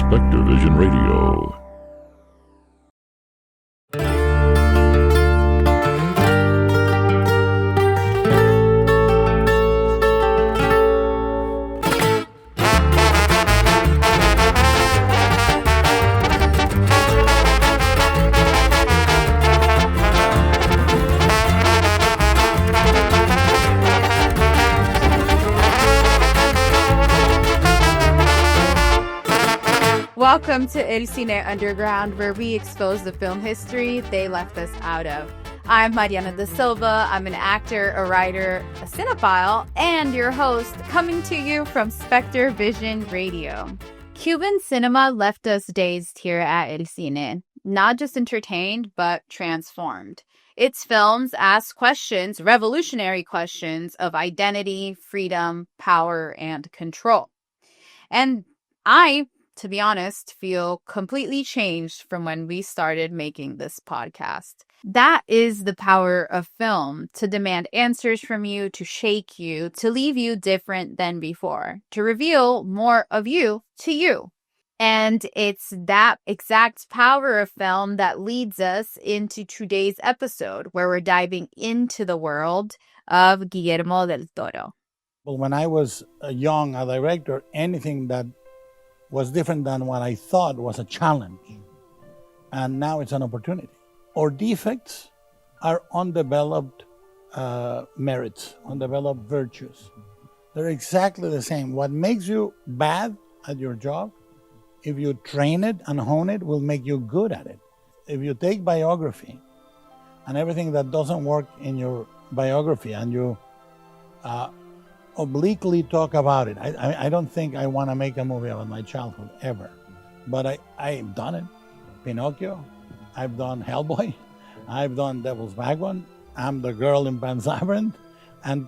Spectre Vision Radio. Welcome to El Cine Underground, where we expose the film history they left us out of. I'm Mariana da Silva. I'm an actor, a writer, a cinephile, and your host, coming to you from Spectre Vision Radio. Cuban cinema left us dazed here at El Cine, not just entertained, but transformed. Its films ask questions, revolutionary questions of identity, freedom, power, and control. And to be honest, feel completely changed from when we started making this podcast. That is the power of film, to demand answers from you, to shake you, to leave you different than before, to reveal more of you to you. And it's that exact power of film that leads us into today's episode, where we're diving into the world of Guillermo del Toro. Well, when I was a director, anything that was different than what I thought was a challenge. And now it's an opportunity. Our defects are undeveloped merits, undeveloped virtues. They're exactly the same. What makes you bad at your job, if you train it and hone it, will make you good at it. If you take biography and everything that doesn't work in your biography and you obliquely talk about it. I don't think I want to make a movie about my childhood ever, but I've done it. Pinocchio, I've done Hellboy, I've done Devil's Backbone, I'm the girl in Pan's Labyrinth, and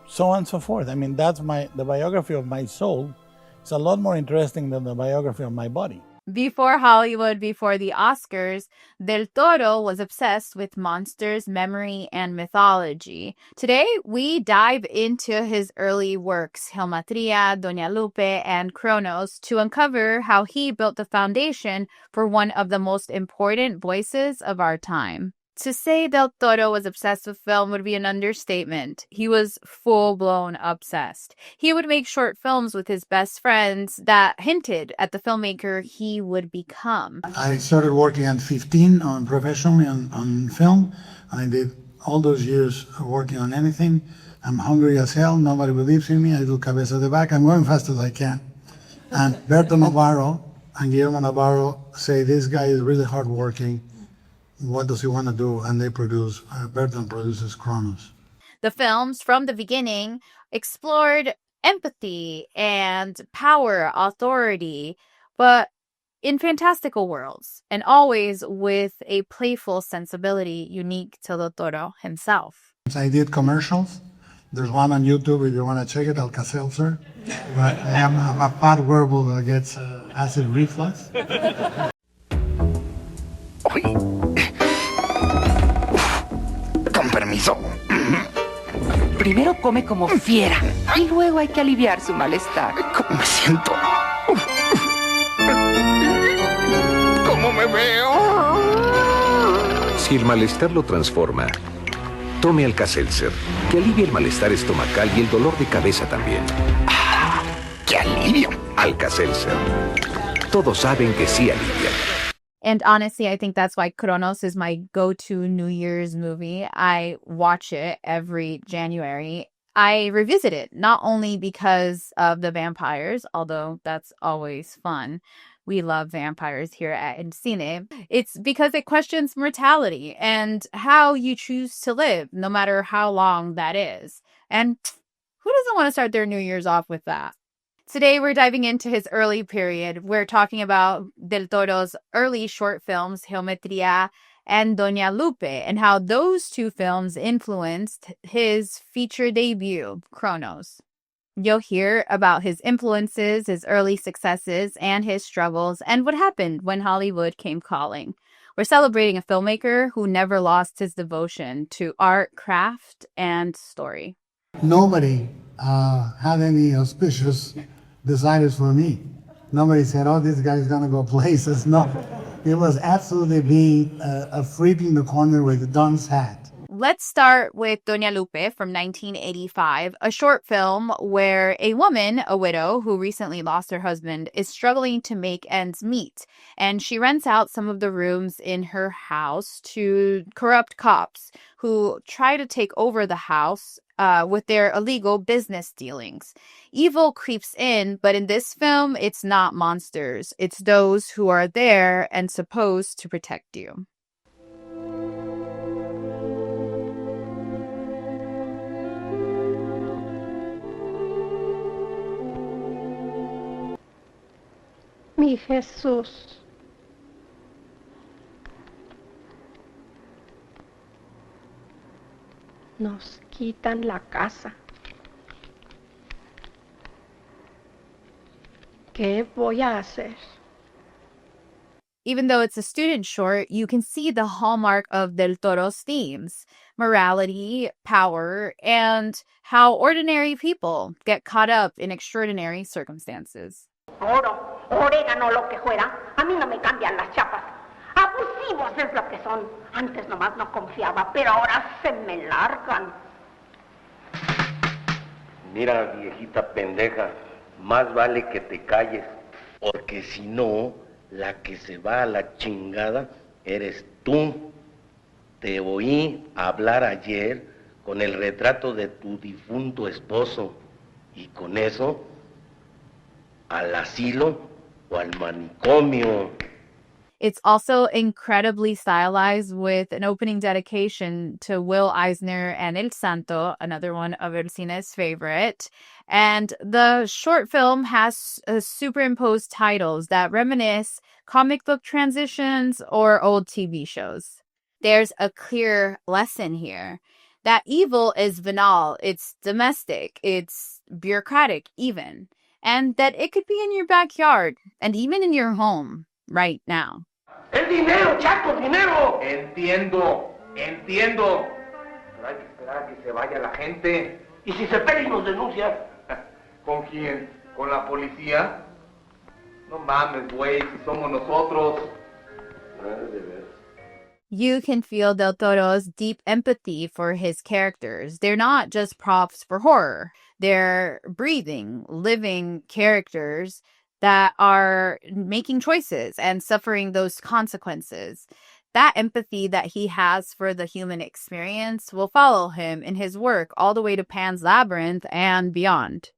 so on and so forth. I mean, that's the biography of my soul. It's a lot more interesting than the biography of my body. Before Hollywood, before the Oscars, Del Toro was obsessed with monsters, memory, and mythology. Today, we dive into his early works, Geometría, Doña Lupe, and Cronos, to uncover how he built the foundation for one of the most important voices of our time. To say Del Toro was obsessed with film would be an understatement. He was full-blown obsessed. He would make short films with his best friends that hinted at the filmmaker he would become. I started working at 15 professionally on film. I did all those years working on anything. I'm hungry as hell. Nobody believes in me. I do cabeza de vaca. I'm going fast as I can. And Berto Navarro and Guillermo Navarro say, this guy is really hardworking. What does he want to do? And they produce, Berton produces Cronos. The films from the beginning explored empathy and power, authority, but in fantastical worlds, and always with a playful sensibility unique to Del Toro himself. I did commercials. There's one on YouTube if you want to check it, Alka-Seltzer. But I am a fat werewolf that gets acid reflux. Con permiso. Primero come como fiera y luego hay que aliviar su malestar. ¿Cómo me siento? ¿Cómo me veo? Si el malestar lo transforma, tome Alka-Seltzer, que alivia el malestar estomacal y el dolor de cabeza también. ¡Ah! ¡Qué alivio! Alka-Seltzer. Todos saben que sí alivia. And honestly, I think that's why Cronos is my go-to New Year's movie. I watch it every January. I revisit it, not only because of the vampires, although that's always fun. We love vampires here at El Cine. It's because it questions mortality and how you choose to live, no matter how long that is. And who doesn't want to start their New Year's off with that? Today, we're diving into his early period. We're talking about Del Toro's early short films, Geometría and Doña Lupe, and how those two films influenced his feature debut, Cronos. You'll hear about his influences, his early successes, and his struggles, and what happened when Hollywood came calling. We're celebrating a filmmaker who never lost his devotion to art, craft, and story. Nobody had any auspicious desires for me. Nobody said, oh, this guy's going to go places. No, it was absolutely being a freak in the corner with a dunce hat. Let's start with Doña Lupe from 1985, a short film where a woman, a widow who recently lost her husband, is struggling to make ends meet. And she rents out some of the rooms in her house to corrupt cops who try to take over the house with their illegal business dealings. Evil creeps in, but in this film, it's not monsters. It's those who are there and supposed to protect you. Mi Jesús. Nos quitan la casa. ¿Qué voy a hacer? Even though it's a student short, you can see the hallmark of Del Toro's themes: morality, power, and how ordinary people get caught up in extraordinary circumstances. Oro, orégano, lo que fuera. A mí no me cambian las chapas. Abusivos es lo que son. Antes nomás no confiaba, pero ahora se me largan. Mira, viejita pendeja, más vale que te calles, porque si no, la que se va a la chingada eres tú. Te oí hablar ayer con el retrato de tu difunto esposo, y con eso, al asilo o al manicomio. It's also incredibly stylized with an opening dedication to Will Eisner and El Santo, another one of El Cine's favorite. And the short film has superimposed titles that reminisce comic book transitions or old TV shows. There's a clear lesson here that evil is banal, it's domestic, it's bureaucratic even, and that it could be in your backyard and even in your home right now. ¡El dinero, Chaco, dinero! Entiendo. Pero hay que esperar a que se vaya la gente. ¿Y si se pega y nos denuncian? ¿Con quién? ¿Con la policía? No mames, güey, si somos nosotros. De ver. You can feel Del Toro's deep empathy for his characters. They're not just props for horror. They're breathing, living characters that are making choices and suffering those consequences. That empathy that he has for the human experience will follow him in his work all the way to Pan's Labyrinth and beyond.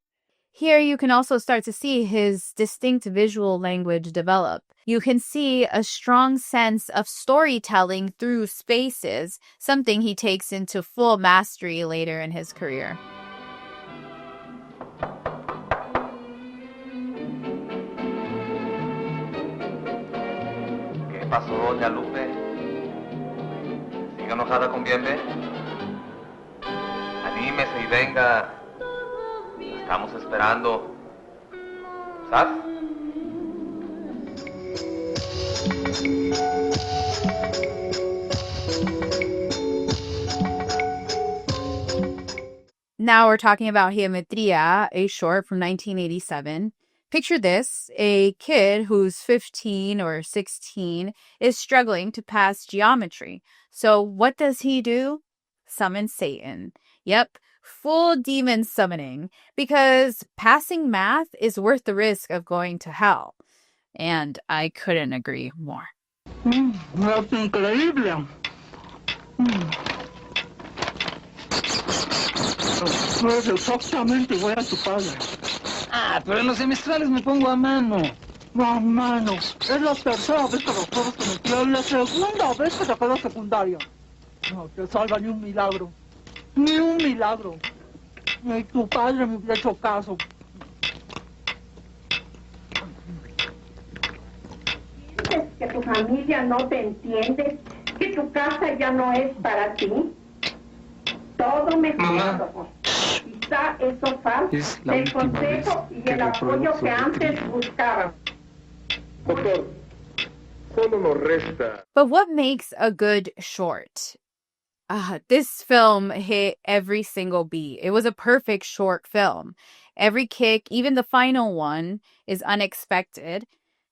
Here you can also start to see his distinct visual language develop. You can see a strong sense of storytelling through spaces, something he takes into full mastery later in his career. ¿Qué pasó, doña Lupe? ¿Sigue enojada con Bienve? Anímese y venga. La estamos esperando. ¿Sabes? Now we're talking about Geometría, a short from 1987. Picture this: a kid who's 15 or 16 is struggling to pass geometry. So what does he do? Summon Satan. Yep, full demon summoning, because passing math is worth the risk of going to hell. And I couldn't agree more. Es increíble. Es exactamente igual a tu padre. Ah, pero en los semestrales me pongo a mano. A mano. Es la tercera vez que los pruebas semestrales, la segunda vez que te quedas secundaria. No te salva ni un milagro. Ni un milagro. Ni tu padre me hubiera hecho caso. ¿Dices que tu familia no te entiende? ¿Que tu casa ya no es para ti? Todo mejorado. Quizá eso falta del consejo y el apoyo que antes buscaba. Doctor, solo nos resta. But what makes a good short? This film hit every single beat. It was a perfect short film. Every kick, even the final one, is unexpected.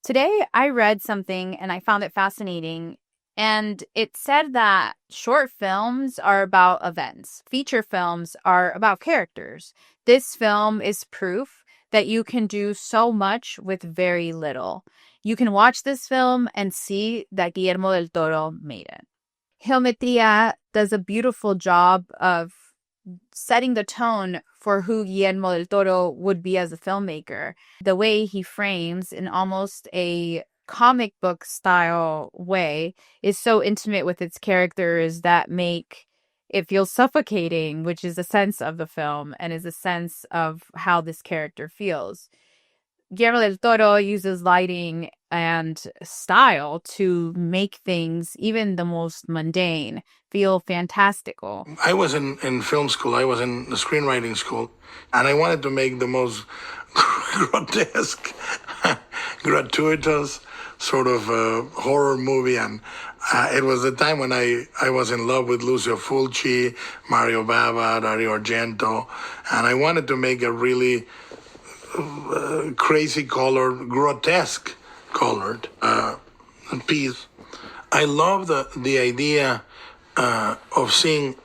Today, I read something and I found it fascinating. And it said that short films are about events. Feature films are about characters. This film is proof that you can do so much with very little. You can watch this film and see that Guillermo del Toro made it. Geometría does a beautiful job of setting the tone for who Guillermo del Toro would be as a filmmaker. The way he frames in almost a comic book style way is so intimate with its characters that make it feel suffocating, which is the sense of the film and is a sense of how this character feels. Guillermo del Toro uses lighting and style to make things, even the most mundane, feel fantastical. I was in film school, I was in the screenwriting school, and I wanted to make the most grotesque, gratuitous sort of horror movie. And it was the time when I was in love with Lucio Fulci, Mario Bava, Dario Argento, and I wanted to make a really crazy colored, grotesque colored piece. I love the idea of seeing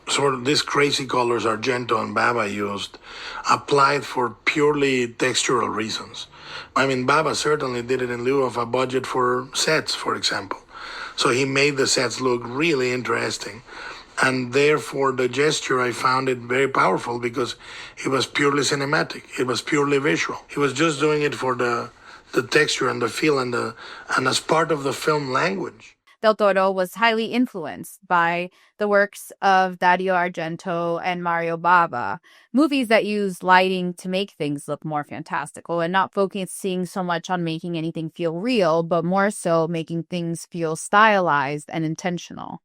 sort of these crazy colors Argento and Bava used applied for purely textural reasons. I mean, Bava certainly did it in lieu of a budget for sets, for example. So he made the sets look really interesting. And therefore, the gesture, I found it very powerful because it was purely cinematic. It was purely visual. He was just doing it for the texture and the feel and as part of the film language. Del Toro was highly influenced by the works of Dario Argento and Mario Bava, movies that use lighting to make things look more fantastical and not focusing so much on making anything feel real, but more so making things feel stylized and intentional.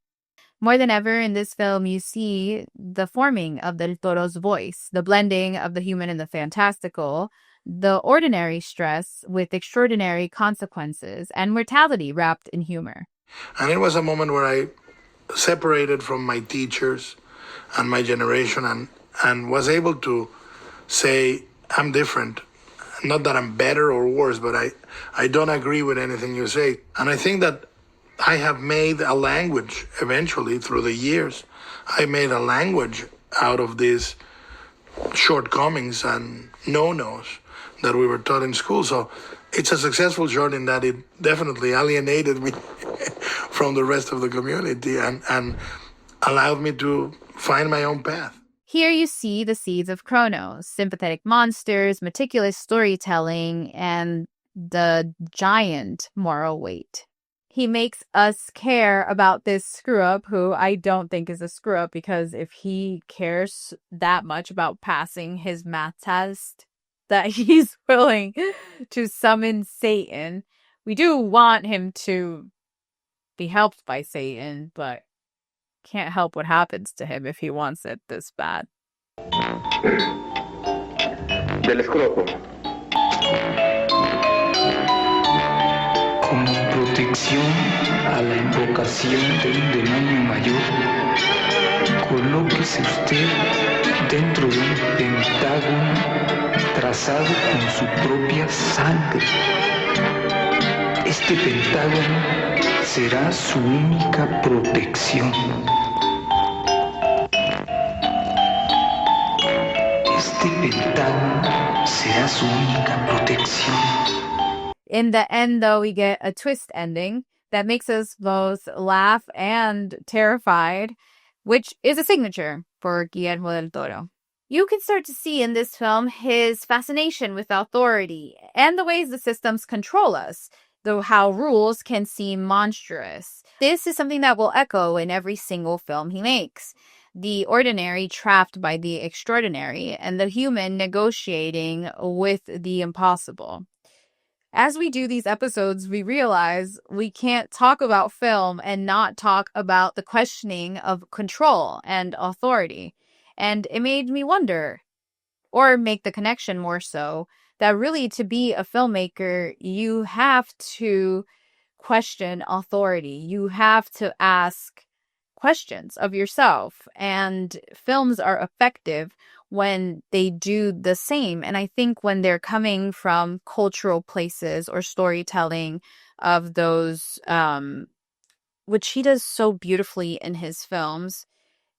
More than ever in this film, you see the forming of Del Toro's voice, the blending of the human and the fantastical, the ordinary stress with extraordinary consequences, and mortality wrapped in humor. And it was a moment where I separated from my teachers and my generation and was able to say, I'm different. Not that I'm better or worse, but I don't agree with anything you say. And I think that I have made a language eventually through the years. I made a language out of these shortcomings and no-nos that we were taught in school. So it's a successful short in that it definitely alienated me from the rest of the community and allowed me to find my own path. Here you see the seeds of Chronos, sympathetic monsters, meticulous storytelling, and the giant moral weight. He makes us care about this screw-up, who I don't think is a screw-up, because if he cares that much about passing his math test, that he's willing to summon Satan. We do want him to be helped by Satan, but can't help what happens to him if he wants it this bad. Del escroto. Como protección a la invocación de un demonio mayor, colóquese usted dentro de un pentágono trazado con su propia sangre. Este pentágono será su única protección. Este pentágono será su única protección. In the end, though, we get a twist ending that makes us both laugh and terrified, which is a signature for Guillermo del Toro. You can start to see in this film his fascination with authority and the ways the systems control us, though how rules can seem monstrous. This is something that will echo in every single film he makes. The ordinary trapped by the extraordinary, and the human negotiating with the impossible. As we do these episodes, we realize we can't talk about film and not talk about the questioning of control and authority. And it made me wonder, or make the connection more so, that really to be a filmmaker, you have to question authority. You have to ask questions of yourself. And films are effective when they do the same. And I think when they're coming from cultural places or storytelling of those, which he does so beautifully in his films,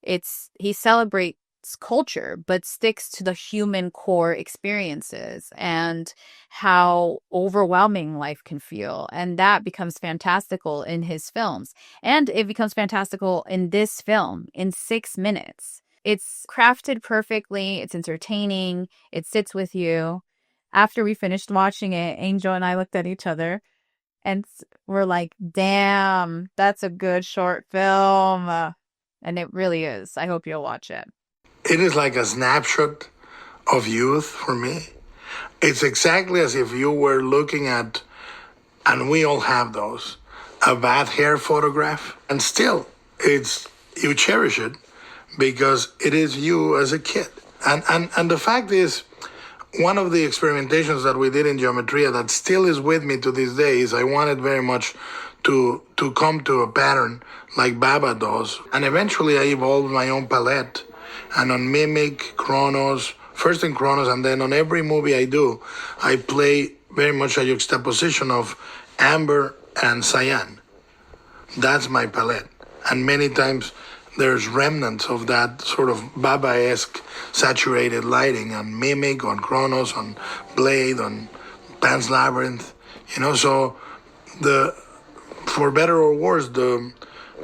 he celebrates culture, but sticks to the human core experiences and how overwhelming life can feel. And that becomes fantastical in his films. And it becomes fantastical in this film in 6 minutes. It's crafted perfectly. It's entertaining. It sits with you. After we finished watching it, Angel and I looked at each other and we're like, damn, that's a good short film. And it really is. I hope you'll watch it. It is like a snapshot of youth for me. It's exactly as if you were looking at, and we all have those, a bad hair photograph. And still, you cherish it because it is you as a kid. And the fact is, one of the experimentations that we did in Geometría that still is with me to this day is I wanted very much to come to a pattern like Baba does. And eventually I evolved my own palette. And on Mimic, Chronos, first in Chronos, and then on every movie I do, I play very much a juxtaposition of amber and cyan. That's my palette. And many times there's remnants of that sort of Baba-esque saturated lighting on Mimic, on Chronos, on Blade, on Pan's Labyrinth. So for better or worse, the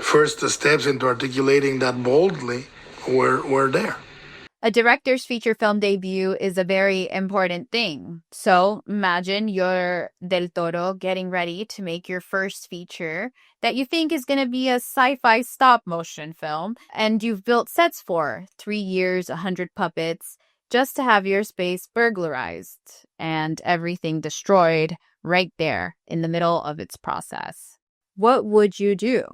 first steps into articulating that boldly were there. A director's feature film debut is a very important thing. So imagine you're Del Toro getting ready to make your first feature that you think is going to be a sci-fi stop motion film, and you've built sets for 3 years, 100 puppets, just to have your space burglarized and everything destroyed right there in the middle of its process. What would you do?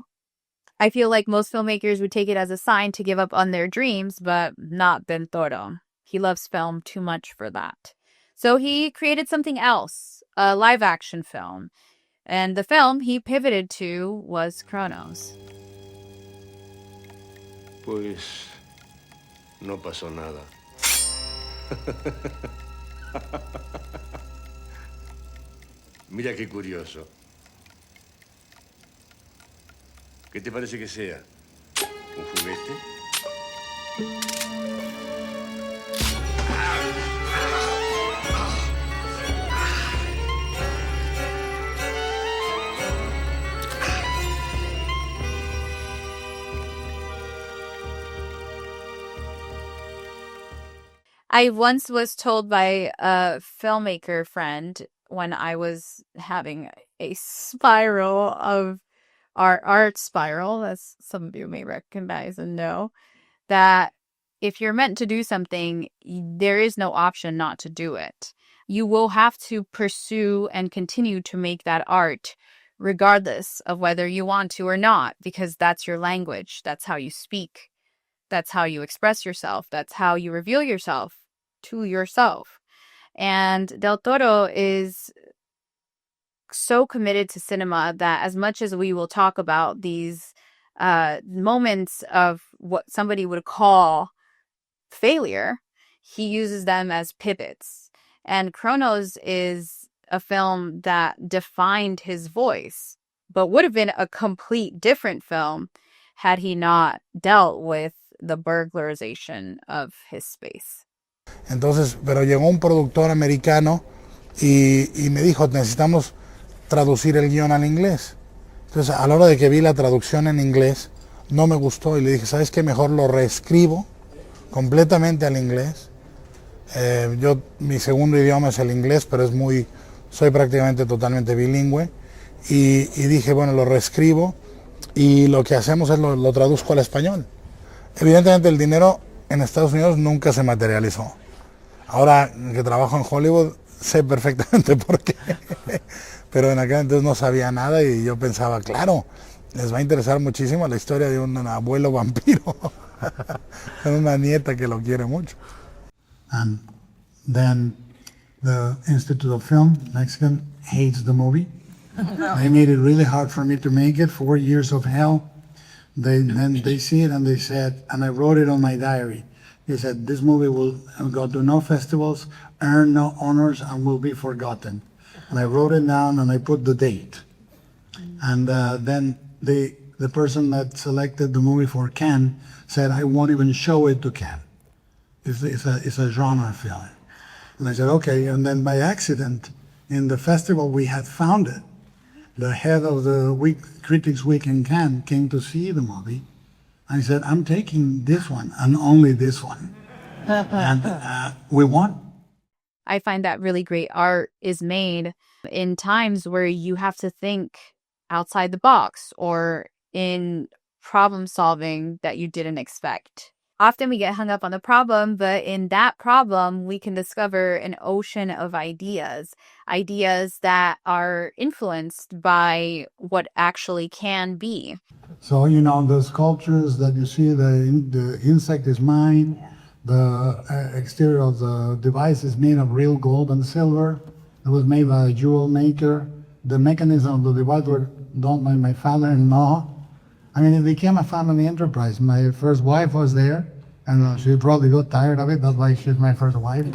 I feel like most filmmakers would take it as a sign to give up on their dreams, but not Del Toro. He loves film too much for that. So he created something else, a live-action film. And the film he pivoted to was Chronos. Pues no pasó nada. Mira qué curioso. ¿Qué te parece que sea? ¿Un juguete? I once was told by a filmmaker friend when I was having a spiral of our art spiral, as some of you may recognize and know, that if you're meant to do something, there is no option not to do it. You will have to pursue and continue to make that art regardless of whether you want to or not, because that's your language. That's how you speak. That's how you express yourself. That's how you reveal yourself to yourself. And Del Toro is so committed to cinema that as much as we will talk about these moments of what somebody would call failure, he uses them as pivots. And Chronos is a film that defined his voice, but would have been a complete different film had he not dealt with the burglarization of his space. Entonces, pero llegó un productor americano y me dijo, necesitamos traducir el guión al inglés. Entonces, a la hora de que vi la traducción en inglés, no me gustó y le dije, ¿sabes qué? Mejor lo reescribo completamente al inglés. Mi segundo idioma es el inglés, pero soy prácticamente totalmente bilingüe. Y dije, bueno, lo reescribo y lo que hacemos es lo traduzco al español. Evidentemente el dinero en Estados Unidos nunca se materializó. Ahora que trabajo en Hollywood, sé perfectamente por qué. Pero en aquel entonces no sabía nada y yo pensaba, claro, les va a interesar muchísimo la historia de un abuelo vampiro con una nieta que lo quiere mucho. And then the Institute of Film, Mexican, hates the movie. They made it really hard for me to make it, 4 years of hell. Then they see it and they said, and I wrote it on my diary, He said, this movie will go to no festivals, earn no honors, and will be forgotten. And I wrote it down and I put the date. And then the person that selected the movie for Cannes said, I won't even show it to Cannes. It's a genre film. And I said, okay. And then by accident, in the festival we had found it. The head of the Critics Week in Cannes came to see the movie. And he said, I'm taking this one and only this one. And we won. I find that really great art is made in times where you have to think outside the box or in problem solving that you didn't expect. Often we get hung up on the problem, but in that problem, we can discover an ocean of ideas that are influenced by what actually can be. So, the sculptures that you see, the insect is mine, the exterior of the device is made of real gold and silver. It was made by a jewel maker. The mechanism of the device were done by my father-in-law. I mean, it became a family enterprise. My first wife was there, and she probably got tired of it. That's why she's my first wife.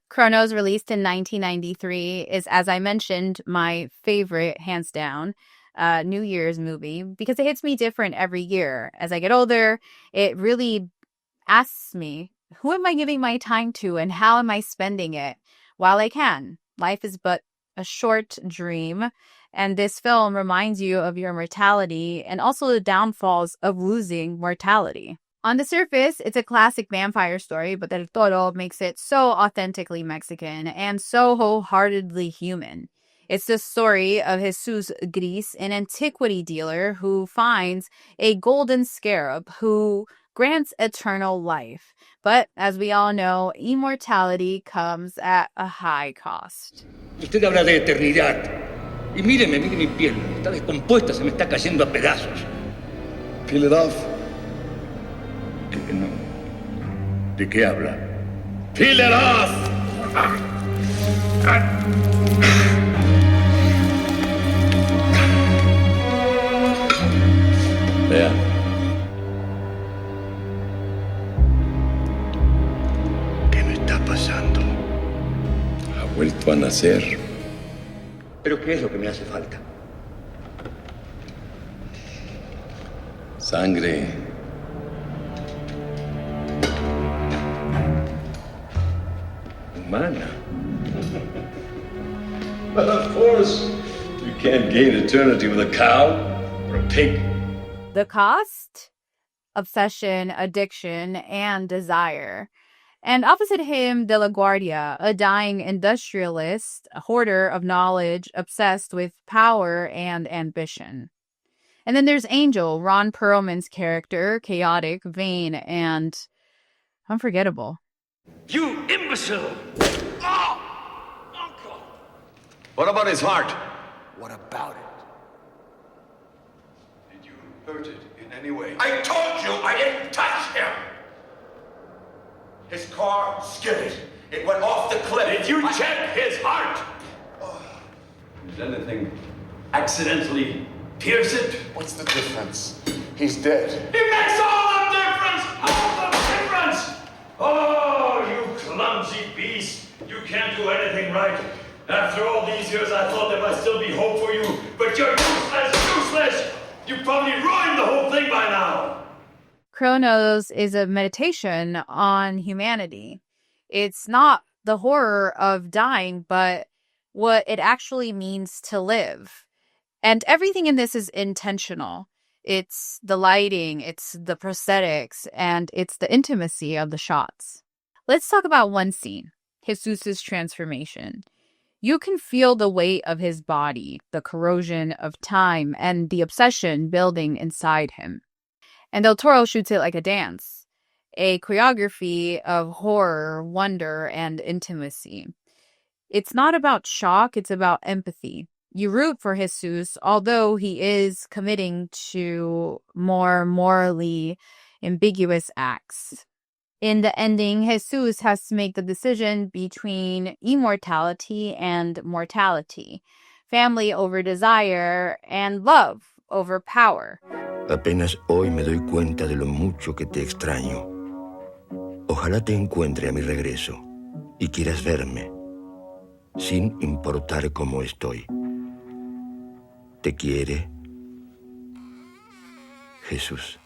Chronos, released in 1993, is, as I mentioned, my favorite, hands down, New Year's movie, because it hits me different every year. As I get older, it really asks me, who am I giving my time to and how am I spending it while I can? Life is but a short dream. And this film reminds you of your mortality and also the downfalls of losing mortality. On the surface, it's a classic vampire story, but Del Toro makes it so authentically Mexican and so wholeheartedly human. It's the story of Jesus Gris, an antiquity dealer who finds a golden scarab who grants eternal life. But as we all know, immortality comes at a high cost. Usted habla de eternidad. Y mire mi piel. Está descompuesta, se me está cayendo a pedazos. Peel it off. No. ¿De qué habla? Peel it off! Vea. ¿Qué me está pasando? Ha vuelto a nacer. ¿Pero qué es lo que me hace falta? Sangre. Humana. But of course, you can't gain eternity with a cow or a pig. The cost? Obsession, addiction, and desire. And opposite him, De La Guardia, a dying industrialist, a hoarder of knowledge, obsessed with power and ambition. And then there's Angel, Ron Perlman's character, chaotic, vain, and unforgettable. You imbecile! Oh! Uncle! What about his heart? What about it? Did you hurt it in any way? I told you I didn't touch him! His car skidded. It went off the cliff. Did you check his heart? Did anything accidentally pierce it? What's the difference? He's dead. It makes all the difference! All the difference! Oh, you clumsy beast. You can't do anything right. After all these years, I thought there might still be hope for you. But you're useless! You probably ruined the whole thing by now. Chronos is a meditation on humanity. It's not the horror of dying, but what it actually means to live. And everything in this is intentional. It's the lighting, it's the prosthetics, and it's the intimacy of the shots. Let's talk about one scene, Jesus' transformation. You can feel the weight of his body, the corrosion of time, and the obsession building inside him. And Del Toro shoots it like a dance, a choreography of horror, wonder, and intimacy. It's not about shock, it's about empathy. You root for Jesus, although he is committing to more morally ambiguous acts. In the ending, Jesus has to make the decision between immortality and mortality, family over desire, and love over power. Apenas hoy me doy cuenta de lo mucho que te extraño. Ojalá te encuentre a mi regreso y quieras verme, sin importar cómo estoy. Te quiere, Jesús.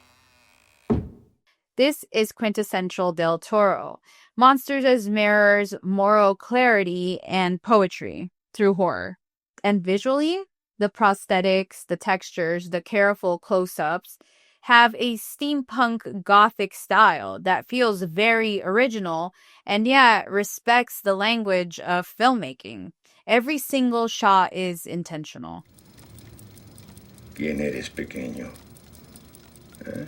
This is quintessential Del Toro. Monsters as mirrors, moral clarity, and poetry through horror. And visually, the prosthetics, the textures, the careful close-ups have a steampunk gothic style that feels very original and yet respects the language of filmmaking. Every single shot is intentional. ¿Quién eres, pequeño? ¿Eh?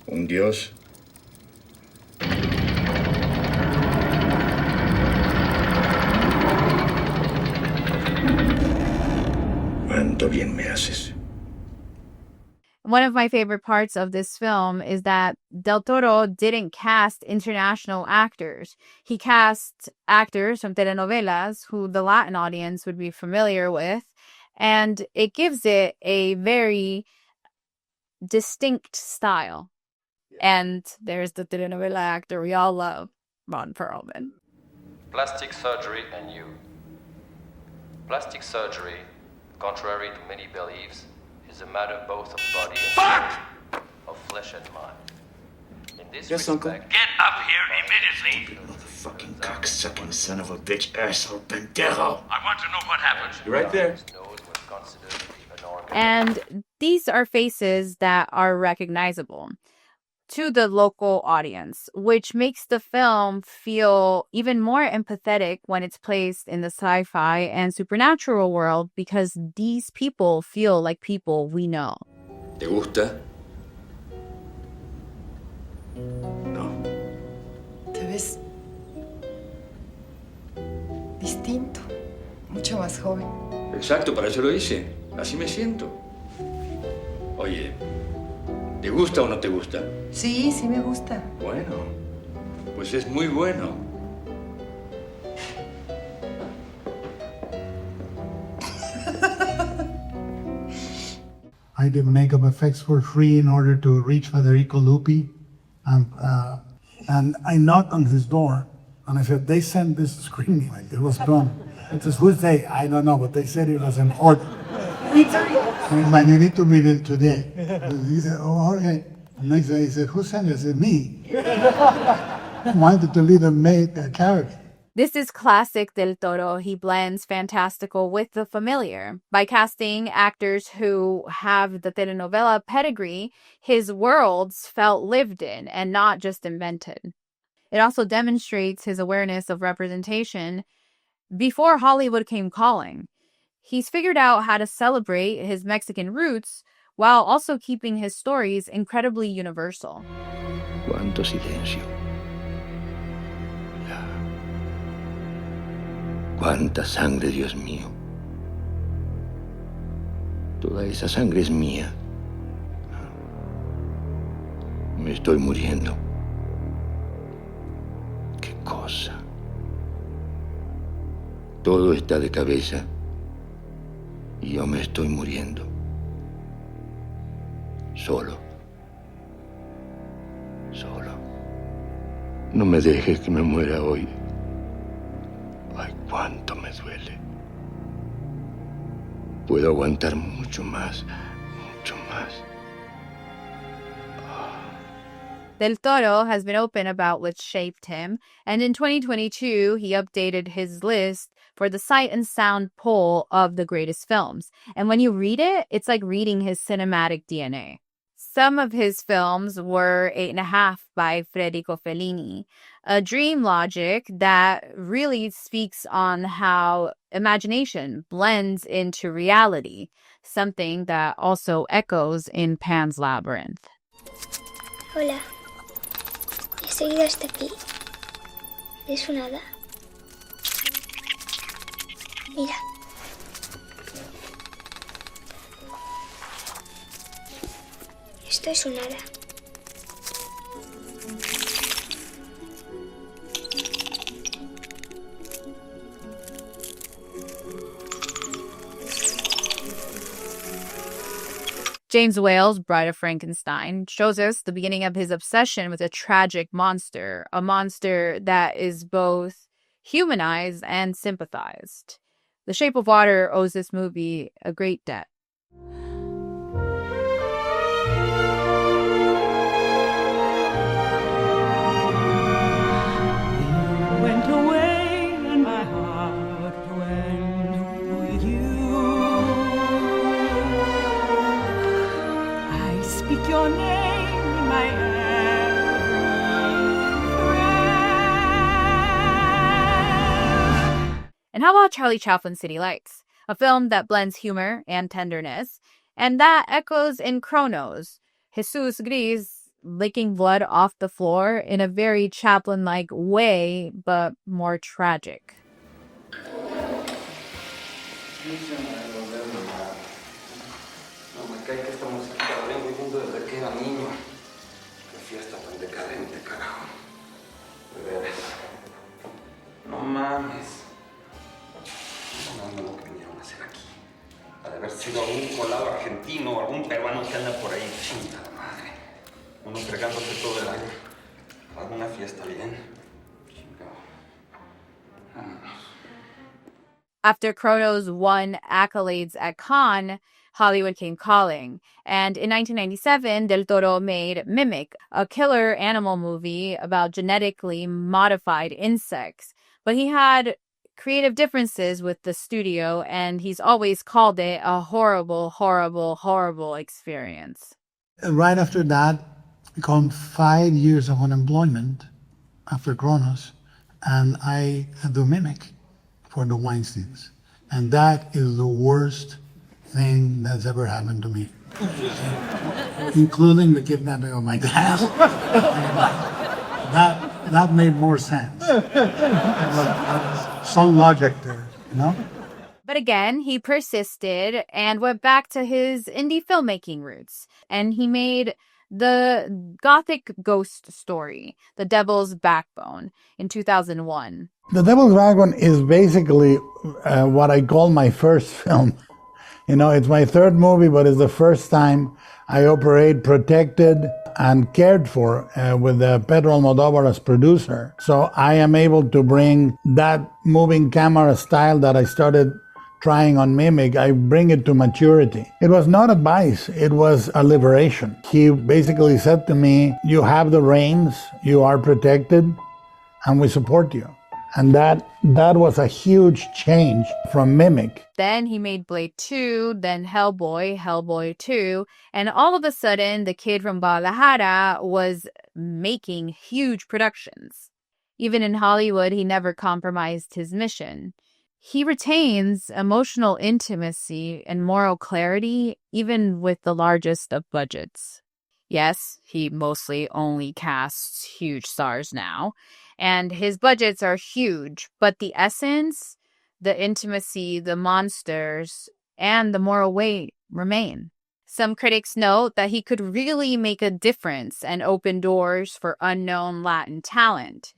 ¿Un dios? ¿Cuánto bien me haces? One of my favorite parts of this film is that Del Toro didn't cast international actors. He cast actors from telenovelas who the Latin audience would be familiar with, and it gives it a very distinct style. And there's the telenovela actor we all love, Ron Perlman. Plastic surgery and you. Plastic surgery, contrary to many beliefs, is a matter both of body and of flesh and mind. In this respect, Get up here immediately! Motherfucking cocksucking son of a bitch, asshole, pendejo! I want to know what happened. You're right there. And these are faces that are recognizable to the local audience, which makes the film feel even more empathetic when it's placed in the sci-fi and supernatural world because these people feel like people we know. ¿Te gusta? No. Te ves distinto, mucho más joven. Exacto, para eso lo hice. Así me siento. Oye, ¿te gusta o no te gusta? Sí, sí me gusta. Bueno, pues es muy bueno. I did makeup effects for free in order to reach Federico Lupi. And I knocked on his door and I said, they sent this screening, like it was done. It says, who's they? I don't know, but they said it was important. But you need to read it today. He said, oh, okay. And next day he said, who sent it? I said, me. I wanted to lead a maid character. This is classic Del Toro. He blends fantastical with the familiar. By casting actors who have the telenovela pedigree, his worlds felt lived in and not just invented. It also demonstrates his awareness of representation before Hollywood came calling. He's figured out how to celebrate his Mexican roots while also keeping his stories incredibly universal. Cuánto silencio. Cuánta sangre, Dios mío. Toda esa sangre es mía. Me estoy muriendo. ¿Qué cosa? Todo está de cabeza y yo me estoy muriendo. Solo. Solo. No me dejes que me muera hoy. Ay, cuánto me duele. Puedo aguantar mucho más, mucho más. Del Toro has been open about what shaped him, and in 2022, he updated his list for the Sight and Sound poll of the greatest films. And when you read it, it's like reading his cinematic DNA. Some of his films were 8.5 by Federico Fellini, a dream logic that really speaks on how imagination blends into reality, something that also echoes in Pan's Labyrinth. Hola, he seguido hasta aquí. ¿Es un hada? Mira. Esto es un hada. James Whale's Bride of Frankenstein shows us the beginning of his obsession with a tragic monster, a monster that is both humanized and sympathized. The Shape of Water owes this movie a great debt. Went away and my heart went with you. I speak your name in my And how about Charlie Chaplin's City Lights, a film that blends humor and tenderness, and that echoes in Kronos, Jesus Gris licking blood off the floor in a very Chaplin-like way, but more tragic. No me cae que esta musiquita la vengo oyendo desde que era niño. Qué fiesta tan decadente, carajo. De veras. No mames. No mames lo que vinieron a hacer aquí. Ha de haber sido algún colado argentino o algún peruano que anda por ahí. Chingada madre. Uno fregándose todo el año. Alguna fiesta bien. Chingado. Vámonos. After Kronos won accolades at Cannes, Hollywood came calling. And in 1997, Del Toro made Mimic, a killer animal movie about genetically modified insects. But he had creative differences with the studio, and he's always called it a horrible, horrible, horrible experience. Right after that, we come 5 years of unemployment after Kronos, and I do Mimic for the Weinsteins. And that is the worst thing that's ever happened to me, including the kidnapping of my dad. that made more sense. Some logic there, you know? But again, he persisted and went back to his indie filmmaking roots. And he made the gothic ghost story, The Devil's Backbone, in 2001. The Devil's Backbone is basically what I call my first film. You know, it's my third movie, but it's the first time I operate protected and cared for with Pedro Almodóvar as producer. So I am able to bring that moving camera style that I started trying on Mimic, I bring it to maturity. It was not advice, it was a liberation. He basically said to me, you have the reins, you are protected, and we support you. And that was a huge change from Mimic. Then he made Blade 2, then Hellboy, Hellboy 2, and all of a sudden, the kid from Guadalajara was making huge productions. Even in Hollywood, he never compromised his mission. He retains emotional intimacy and moral clarity, even with the largest of budgets. Yes, he mostly only casts huge stars now, and his budgets are huge, but the essence, the intimacy, the monsters, and the moral weight remain. Some critics note that he could really make a difference and open doors for unknown Latin talent,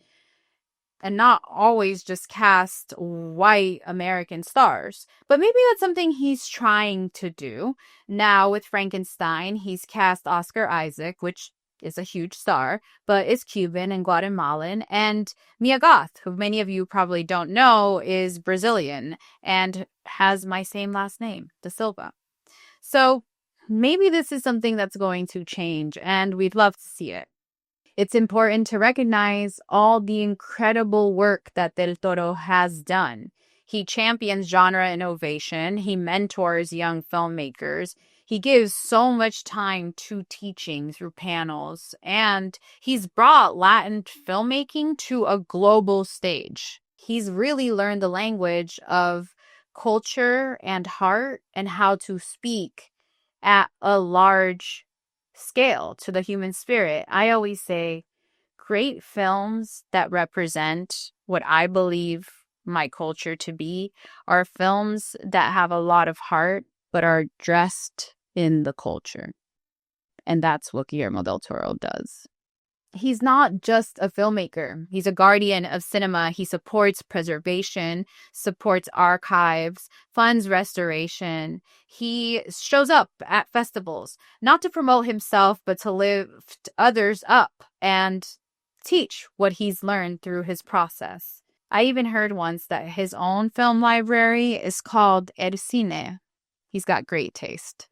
and not always just cast white American stars. But maybe that's something he's trying to do. Now with Frankenstein, he's cast Oscar Isaac, which is a huge star, but is Cuban and Guatemalan. And Mia Goth, who many of you probably don't know, is Brazilian and has my same last name, Da Silva. So maybe this is something that's going to change, and we'd love to see it. It's important to recognize all the incredible work that Del Toro has done. He champions genre innovation. He mentors young filmmakers. He gives so much time to teaching through panels. And he's brought Latin filmmaking to a global stage. He's really learned the language of culture and heart and how to speak at a large scale to the human spirit. I always say great films that represent what I believe my culture to be are films that have a lot of heart but are dressed in the culture. And that's what Guillermo del Toro does. He's not just a filmmaker. He's a guardian of cinema. He supports preservation, supports archives, funds restoration. He shows up at festivals, not to promote himself, but to lift others up and teach what he's learned through his process. I even heard once that his own film library is called El Cine. He's got great taste.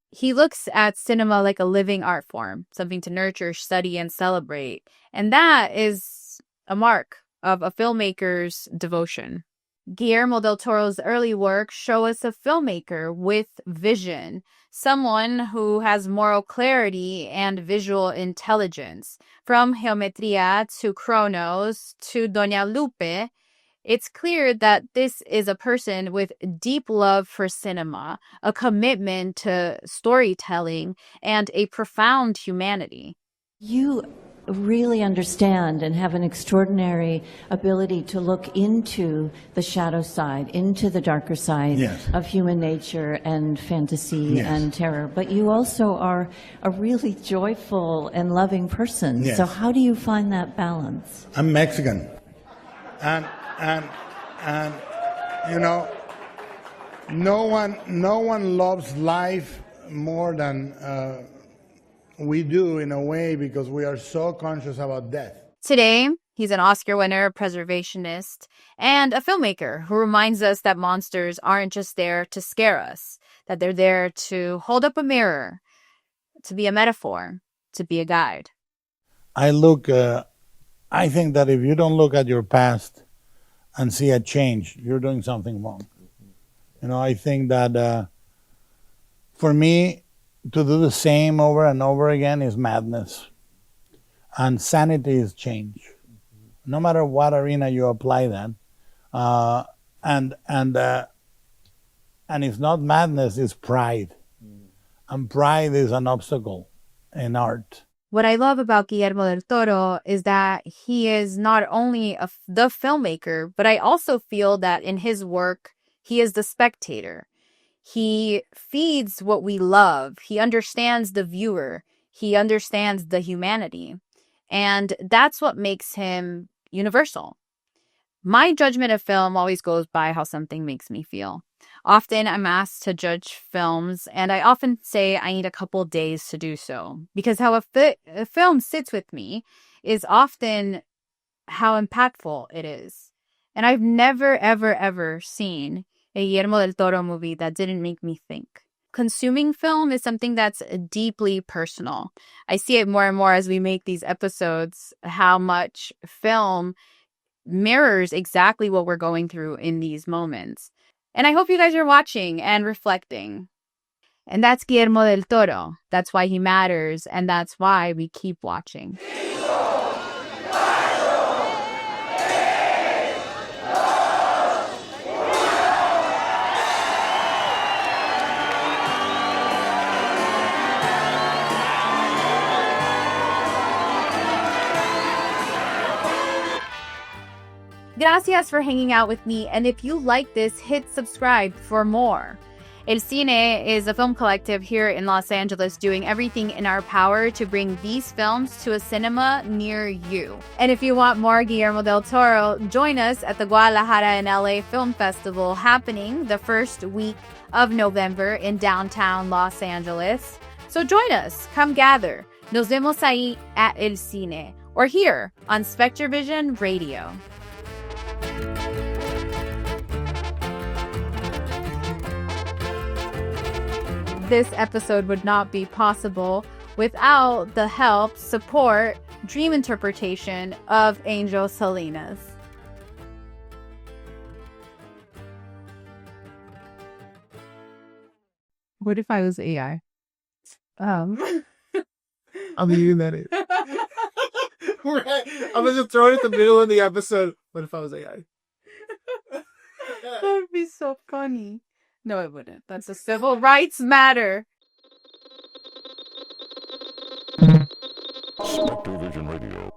He looks at cinema like a living art form, something to nurture, study, and celebrate. And that is a mark of a filmmaker's devotion. Guillermo del Toro's early work show us a filmmaker with vision, someone who has moral clarity and visual intelligence. From Geometría to Kronos to Doña Lupe, it's clear that this is a person with deep love for cinema, a commitment to storytelling, and a profound humanity. You really understand and have an extraordinary ability to look into the shadow side, into the darker side of human nature and fantasy and terror. But you also are a really joyful and loving person. So how do you find that balance? I'm Mexican. And you know, no one loves life more than we do, in a way, because we are so conscious about death. Today, he's an Oscar winner, preservationist, and a filmmaker who reminds us that monsters aren't just there to scare us, that they're there to hold up a mirror, to be a metaphor, to be a guide. I think that if you don't look at your past and see a change, you're doing something wrong. You know, I think that for me, to do the same over and over again is madness. And sanity is change. No matter what arena you apply that. And it's not madness, it's pride. And pride is an obstacle in art. What I love about Guillermo del Toro is that he is not only the filmmaker, but I also feel that in his work, he is the spectator. He feeds what we love. He understands the viewer. He understands the humanity. And that's what makes him universal. My judgment of film always goes by how something makes me feel. Often I'm asked to judge films, and I often say I need a couple days to do so. Because how a film sits with me is often how impactful it is. And I've never, ever, ever seen a Guillermo del Toro movie that didn't make me think. Consuming film is something that's deeply personal. I see it more and more as we make these episodes, how much film mirrors exactly what we're going through in these moments. And I hope you guys are watching and reflecting. And that's Guillermo del Toro. That's why he matters, and that's why we keep watching. Gracias for hanging out with me, and if you like this, hit subscribe for more. El Cine is a film collective here in Los Angeles doing everything in our power to bring these films to a cinema near you. And if you want more Guillermo del Toro, join us at the Guadalajara and LA Film Festival happening the first week of November in downtown Los Angeles. So join us, come gather. Nos vemos ahí at El Cine or here on Spectre Vision Radio. This episode would not be possible without the help, support, dream interpretation of Angel Salinas. What if I was AI? I'm leaving that in. I'm gonna just throw it at the middle of the episode. What if I was AI? That would be so funny. No, it wouldn't. That's a civil rights matter. Spectre Vision Radio.